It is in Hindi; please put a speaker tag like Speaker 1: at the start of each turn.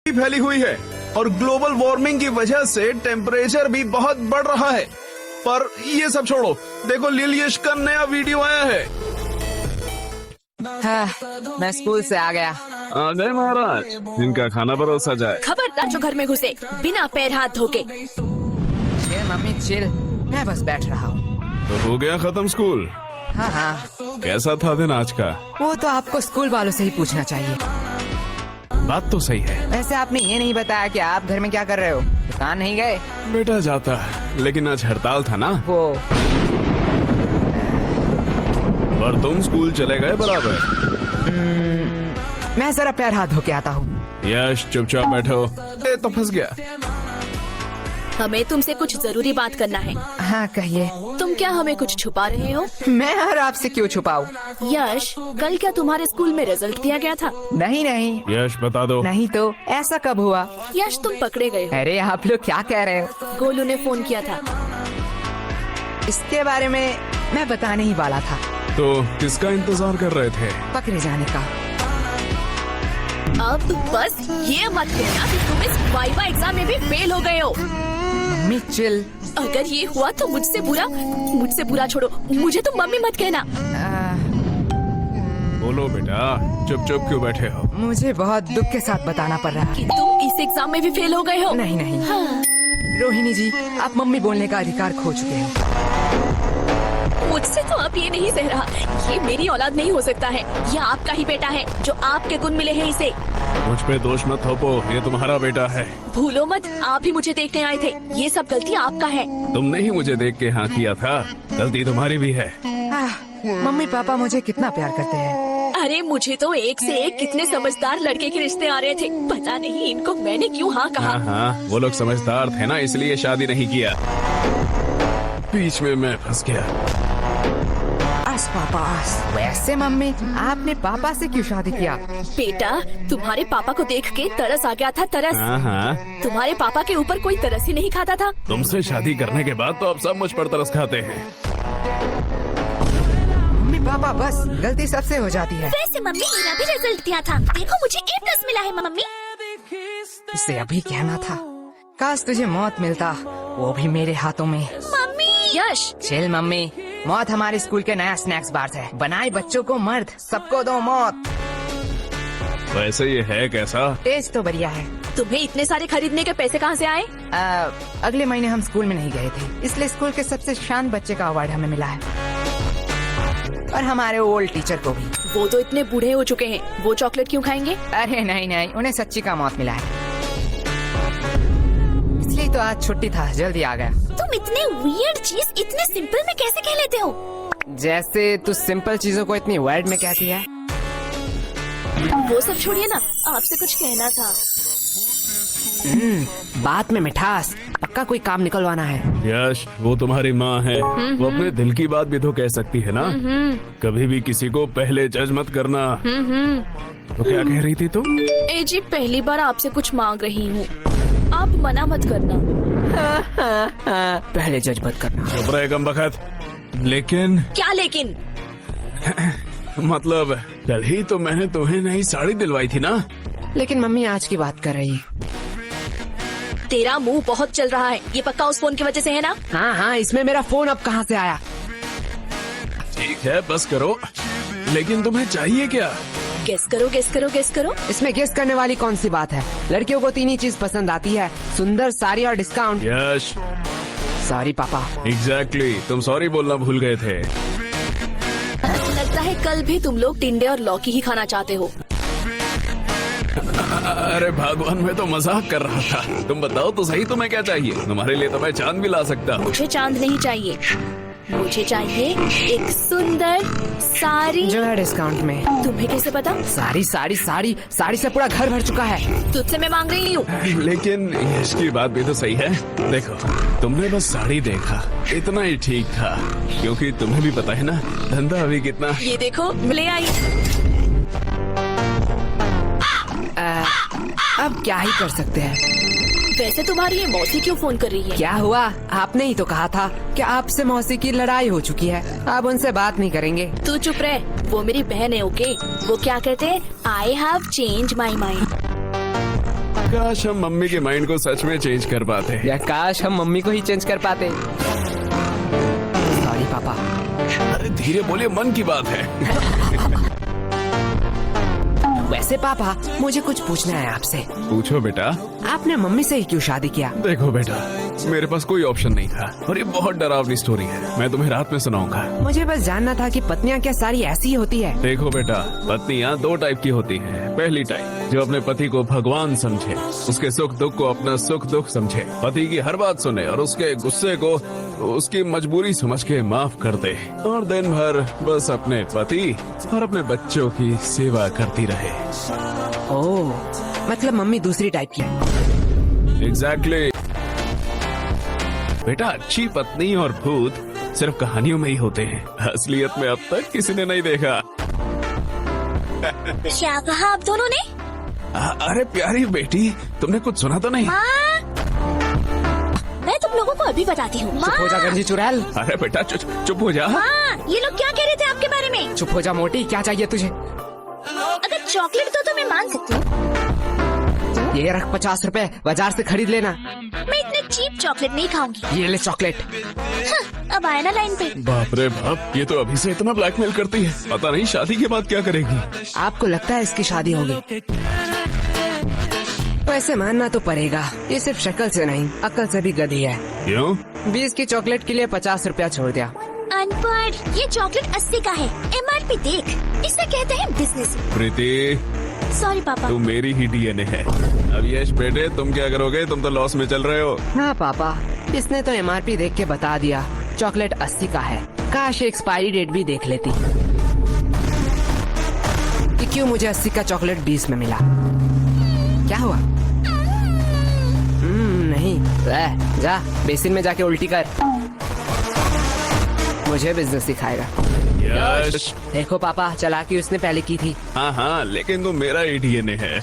Speaker 1: फैली हुई है और ग्लोबल वार्मिंग की वजह से टेम्परेचर भी बहुत बढ़ रहा है। पर ये सब छोड़ो, देखो लिल यश का नया वीडियो आया है।
Speaker 2: हाँ, मैं स्कूल से आ गया।
Speaker 1: आ गए महाराज, इनका खाना परोसा जाए।
Speaker 3: खबरदार जो घर में घुसे बिना पैर हाथ धोके।
Speaker 2: चिल मम्मी चिल, मैं बस बैठ रहा हूँ।
Speaker 1: तो हो गया खत्म स्कूल?
Speaker 2: हाँ हाँ,
Speaker 1: कैसा था दिन आज का?
Speaker 2: वो तो आपको स्कूल वालों से ही पूछना चाहिए।
Speaker 1: बात तो सही है।
Speaker 2: वैसे आपने ये नहीं बताया कि आप घर में क्या कर रहे हो। दुकान नहीं गए?
Speaker 1: बेटा जाता, लेकिन आज हड़ताल था ना।
Speaker 2: वो
Speaker 1: और तुम स्कूल चले गए बराबर।
Speaker 2: मैं जरा पैर हाथ धो के आता हूँ।
Speaker 1: यश चुपचाप बैठो। ए, तो फंस गया।
Speaker 3: हमें तुमसे कुछ जरूरी बात करना है।
Speaker 2: हाँ कहिए।
Speaker 3: तुम क्या हमें कुछ छुपा रहे हो?
Speaker 2: मैं और आपसे क्यों छुपाऊं?
Speaker 3: यश, कल क्या तुम्हारे स्कूल में रिजल्ट दिया गया था?
Speaker 2: नहीं नहीं
Speaker 1: यश बता दो।
Speaker 2: नहीं तो ऐसा कब हुआ?
Speaker 3: यश, तुम पकड़े गए हो।
Speaker 2: अरे आप लोग क्या कह रहे हो?
Speaker 3: गोलू ने फोन किया था।
Speaker 2: इसके बारे में मैं बताने ही वाला था।
Speaker 1: तो किसका इंतजार कर रहे थे?
Speaker 2: पकड़े जाने का।
Speaker 3: अब बस ये मत कहना कि तुम इस वाइवा एग्जाम में भी फेल हो गए हो।
Speaker 2: Mummy chill.
Speaker 3: अगर ये हुआ तो मुझसे बुरा छोड़ो, मुझे तो मम्मी मत कहना।
Speaker 1: बोलो बेटा, चुप चुप क्यों बैठे हो?
Speaker 2: मुझे बहुत दुख के साथ बताना पड़ रहा है
Speaker 3: कि तुम इस एग्जाम में भी फेल हो गए हो।
Speaker 2: नहीं नहीं
Speaker 3: हाँ।
Speaker 2: रोहिणी जी, आप मम्मी बोलने का अधिकार खो चुके हैं।
Speaker 3: मुझसे तो अब ये नहीं सह रहा। ये मेरी औलाद नहीं हो सकता है। ये आपका ही बेटा है, जो आपके गुण मिले हैं इसे।
Speaker 1: मुझ पे दोष मत थोपो, ये तुम्हारा बेटा है।
Speaker 3: भूलो मत, आप ही मुझे देखने आए थे। ये सब गलती आपका है।
Speaker 1: तुमने ही मुझे देख के हाँ किया था, गलती तुम्हारी भी है।
Speaker 2: मम्मी पापा मुझे कितना प्यार करते हैं।
Speaker 3: अरे मुझे तो एक से एक कितने समझदार लड़के के रिश्ते आ रहे थे। पता नहीं इनको मैंने क्यों हाँ कहा।
Speaker 1: हाँ, वो लोग समझदार थे ना, इसलिए शादी नहीं किया। बीच में मैं फंस गया।
Speaker 2: आस पापा आस। वैसे मम्मी, आपने पापा से क्यों शादी किया?
Speaker 3: बेटा, तुम्हारे पापा को देख के तरस आ गया था, तरस।
Speaker 1: हाँ,
Speaker 3: तुम्हारे पापा के ऊपर कोई तरस ही नहीं खाता था।
Speaker 1: तुमसे शादी करने के बाद तो अब सब मुझ पर तरस खाते हैं।
Speaker 2: मम्मी पापा बस, गलती सबसे हो जाती है।
Speaker 3: वैसे मम्मी, मेरा भी रिजल्ट दिया था। देखो मुझे A+ मिला है मम्मी।
Speaker 2: इसे अभी कहना था। काश तुझे मौत मिलता, वो भी मेरे हाथों में।
Speaker 3: मम्मी। यश,
Speaker 2: चिल मम्मी, मौत हमारे स्कूल के नया स्नैक्स बार है। बनाए बच्चों को मर्द, सबको दो मौत।
Speaker 1: वैसे ये है कैसा?
Speaker 2: टेस्ट तो बढ़िया है।
Speaker 3: तुम्हें इतने सारे खरीदने के पैसे कहाँ से आए?
Speaker 2: अगले महीने हम स्कूल में नहीं गए थे, इसलिए स्कूल के सबसे शांत बच्चे का अवार्ड हमें मिला है। और हमारे ओल्ड टीचर को भी।
Speaker 3: वो तो इतने बूढ़े हो चुके हैं, वो चॉकलेट क्यों खाएंगे?
Speaker 2: अरे नहीं नहीं, उन्हें सच्ची का मौत मिला है, इसलिए तो आज छुट्टी था, जल्दी आ गया।
Speaker 3: तुम इतने वियर्ड चीज इतने सिंपल में कैसे कह लेते हो?
Speaker 2: जैसे तू सिंपल चीजों को इतनी वर्ड में कहती है।
Speaker 3: वो सब छोड़िए ना, आपसे कुछ कहना था।
Speaker 2: बात में मिठास, पक्का कोई काम निकलवाना है।
Speaker 1: यश, वो तुम्हारी माँ है, वो अपने दिल की बात भी तो कह सकती है ना। कभी भी किसी को पहले जज मत करना। तो क्या कह रही थी तुम?
Speaker 3: जी, पहली बार आपसे कुछ मांग रही हूँ, आप मना मत करना।
Speaker 2: पहले जज मत करना।
Speaker 1: चुप रहे कमबख्त। लेकिन
Speaker 3: क्या लेकिन?
Speaker 1: मतलब कल ही तो मैंने तुम्हें नई साड़ी दिलवाई थी ना।
Speaker 2: लेकिन मम्मी आज की बात कर रही है।
Speaker 3: तेरा मुंह बहुत चल रहा है, ये पक्का उस फोन की वजह से है ना?
Speaker 2: हाँ हाँ, इसमें मेरा फोन अब कहाँ से आया?
Speaker 1: ठीक है, बस करो। लेकिन तुम्हें चाहिए क्या?
Speaker 3: गेस करो गेस करो गेस करो।
Speaker 2: इसमें गेस करने वाली कौन सी बात है? लड़कियों को तीन ही चीज पसंद आती है, सुंदर, साड़ी और डिस्काउंट।
Speaker 1: यश,
Speaker 2: सॉरी पापा।
Speaker 1: एग्जैक्टली, तुम सॉरी बोलना भूल गए थे।
Speaker 3: लगता है कल भी तुम लोग टिंडे और लौकी ही खाना चाहते हो।
Speaker 1: अरे भगवान, मैं तो मजाक कर रहा था। तुम बताओ तो सही, तुम्हें क्या चाहिए? तुम्हारे लिए तो मैं चांद भी ला सकता हूँ।
Speaker 3: मुझे चांद नहीं चाहिए, मुझे चाहिए एक सुंदर साड़ी।
Speaker 2: जो है डिस्काउंट में।
Speaker 3: तुम्हें कैसे पता?
Speaker 2: साड़ी साड़ी साड़ी साड़ी से पूरा घर भर चुका है।
Speaker 3: तुझसे मैं मांग रही हूँ।
Speaker 1: लेकिन यश की बात भी तो सही है। देखो, तुमने बस साड़ी देखा, इतना ही ठीक था, क्योंकि तुम्हें भी पता है ना, धंधा अभी कितना।
Speaker 3: ये देखो, ले आई।
Speaker 2: अब क्या ही कर सकते हैं।
Speaker 3: वैसे तुम्हारी ये मौसी क्यों फोन कर रही है?
Speaker 2: क्या हुआ? आपने ही तो कहा था कि आपसे मौसी की लड़ाई हो चुकी है, अब उनसे बात नहीं करेंगे।
Speaker 3: तू चुप रह, वो मेरी बहन है, ओके? वो क्या कहते हैं, I have change my mind.
Speaker 1: काश हम मम्मी के माइंड को सच में चेंज कर पाते।
Speaker 4: या काश हम मम्मी को ही चेंज कर पाते। सॉरी पापा।
Speaker 1: अरे धीरे बोलिए, मन की बात है।
Speaker 4: वैसे पापा, मुझे कुछ पूछना है आपसे।
Speaker 1: पूछो बेटा।
Speaker 4: आपने मम्मी से ही क्यों शादी किया?
Speaker 1: देखो बेटा, मेरे पास कोई ऑप्शन नहीं था और ये बहुत डरावनी स्टोरी है। मैं तुम्हें रात में सुनाऊंगा।
Speaker 4: मुझे बस जानना था कि पत्नियां क्या सारी ऐसी ही होती है?
Speaker 1: देखो बेटा, पत्नियां दो टाइप की होती हैं। पहली टाइप जो अपने पति को भगवान समझे, उसके सुख दुख को अपना सुख दुख समझे, पति की हर बात सुने और उसके गुस्से को उसकी मजबूरी समझ के माफ कर दे और दिन भर बस अपने पति और अपने बच्चों की सेवा करती रहे।
Speaker 4: ओह, मतलब मम्मी दूसरी टाइप की है।
Speaker 1: एग्जैक्टली। बेटा, अच्छी पत्नी और भूत सिर्फ कहानियों में ही होते हैं, असलियत में अब तक किसी ने नहीं देखा।
Speaker 3: क्या कहा आप दोनों ने?
Speaker 1: अरे प्यारी बेटी, तुमने कुछ सुना तो नहीं?
Speaker 3: मैं तुम लोगों को अभी बताती हूँ।
Speaker 4: चुप हो जा गंजी चुड़ैल।
Speaker 1: अरे बेटा चुप हो जा।
Speaker 3: ये लोग क्या कह रहे थे आपके बारे में?
Speaker 4: चुप हो जा मोटी, क्या चाहिए तुझे?
Speaker 3: अगर चॉकलेट दो तो मैं मान सकती हूँ।
Speaker 4: ये रख 50 रुपए, बाजार से खरीद लेना।
Speaker 3: मैं इतने चीप चॉकलेट नहीं खाऊंगी।
Speaker 4: ये ले चॉकलेट।
Speaker 3: अब आया ना लाइन पे।
Speaker 1: बाप रे बाप, ये तो अभी से इतना ब्लैकमेल करती है, पता नहीं शादी के बाद क्या करेगी।
Speaker 4: आपको लगता है इसकी शादी होगी? वैसे मानना तो पड़ेगा, ये सिर्फ शक्ल से नहीं, अक्ल से भी गधी है।
Speaker 1: क्यों?
Speaker 4: 20 की चॉकलेट के लिए 50 रुपया छोड़ दिया।
Speaker 3: अनपढ़, ये चॉकलेट 80 का है। MRP देख, इसे कहते हैं बिजनेस।
Speaker 1: प्रीति,
Speaker 3: सॉरी पापा।
Speaker 1: तू मेरी ही DNA है। अब यश बेटे, तुम क्या करोगे? तुम तो लॉस में चल रहे हो।
Speaker 4: हाँ पापा, इसने तो MRP देख के बता दिया, चॉकलेट 80 का है। काश एक्सपायरी डेट भी देख लेती कि क्यों मुझे 80 का चॉकलेट 20 में मिला। क्या हुआ? नहीं, जा बेसिन में जाके उल्टी कर। मुझे बिजनेस सिखाएगा।
Speaker 1: यश।
Speaker 4: देखो पापा, चालाकी उसने पहले की थी।
Speaker 1: हाँ हाँ, लेकिन तू मेरा ही DNA है।